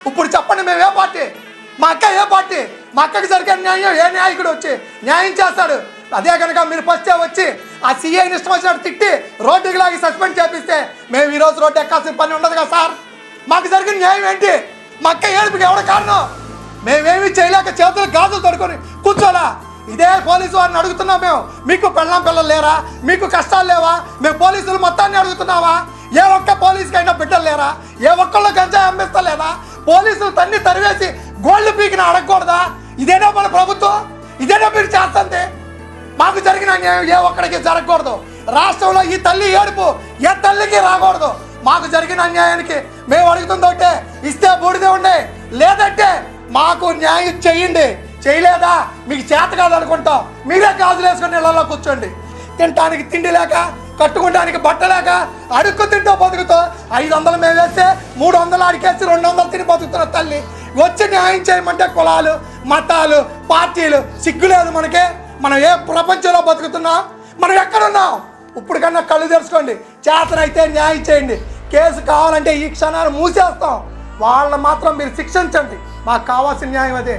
ఇప్పుడు చెప్పండి, మేము ఏ పార్టీ? మా అక్క ఏ పార్టీ? మా అక్కకి జరిగే న్యాయం ఏ నాయకుడు వచ్చి న్యాయం చేస్తాడు? అదే కనుక మీరు ఫస్టే వచ్చి ఆ సీఐని ఇష్టం వచ్చినట్టు తిట్టి రోడ్డుకి లాగి సస్పెండ్ చేపిస్తే మేము ఈరోజు రోడ్డు ఎక్కాల్సిన పని ఉండదు కదా సార్. మాకు జరిగిన న్యాయం ఏంటి? మా అక్క ఏడుపుకి ఎవడ కారణం? మేమేమి చేయలేక చేతులు గాజులు తడుకొని కూర్చోలా. ఇదే పోలీసు వారిని అడుగుతున్నాం మేము, మీకు పెళ్ళాం పిల్లలు లేరా? మీకు కష్టాలు లేవా? మేము పోలీసులు మొత్తాన్ని అడుగుతున్నావా? ఏ ఒక్క పోలీసుకైనా బిడ్డలు లేరా? ఏ ఒక్కళ్ళు గంజాయి అమ్మిస్తలేదా? పోలీసులు తన్ని తరివేసి గోల్డ్ పీకిని అడగకూడదా? ఇదేనా మన ప్రభుత్వం? ఇదేనా మీరు చేస్తుంది? మాకు జరిగిన అన్యాయం ఏ ఒక్కడికి జరగకూడదు. రాష్ట్రంలో ఈ తల్లి ఏడుపు ఏ తల్లికి రాకూడదు. మాకు జరిగిన అన్యాయానికి మేము అడుగుతుందంటే ఇస్తే బూడిదే ఉండే, లేదంటే మాకు న్యాయం చెయ్యండి. చేయలేదా మీకు చేత కాదనుకుంటాం, మీరే గాజులు వేసుకొని ఇళ్లలో కూర్చోండి. తినటానికి తిండి లేక, కట్టుకోవడానికి బట్ట లేక, అడుక్కు తింటూ బతుకుతో 500 మేము వేస్తే 300 అడికేసి 200 తిని బతుకుతున్న తల్లి వచ్చి న్యాయం చేయమంటే కులాలు, మతాలు, పార్టీలు సిగ్గులేదు మనకే? మనం ఏ ప్రపంచంలో బతుకుతున్నాం? మనం ఎక్కడున్నాం? ఇప్పుడు కన్నా కళ్ళు తెరుచుకోండి. చేతనైతే న్యాయం చేయండి. కేసు కావాలంటే ఈ క్షణాన్ని మూసేస్తాం. వాళ్ళని మాత్రం మీరు శిక్షించండి. మాకు కావాల్సిన న్యాయం అదే.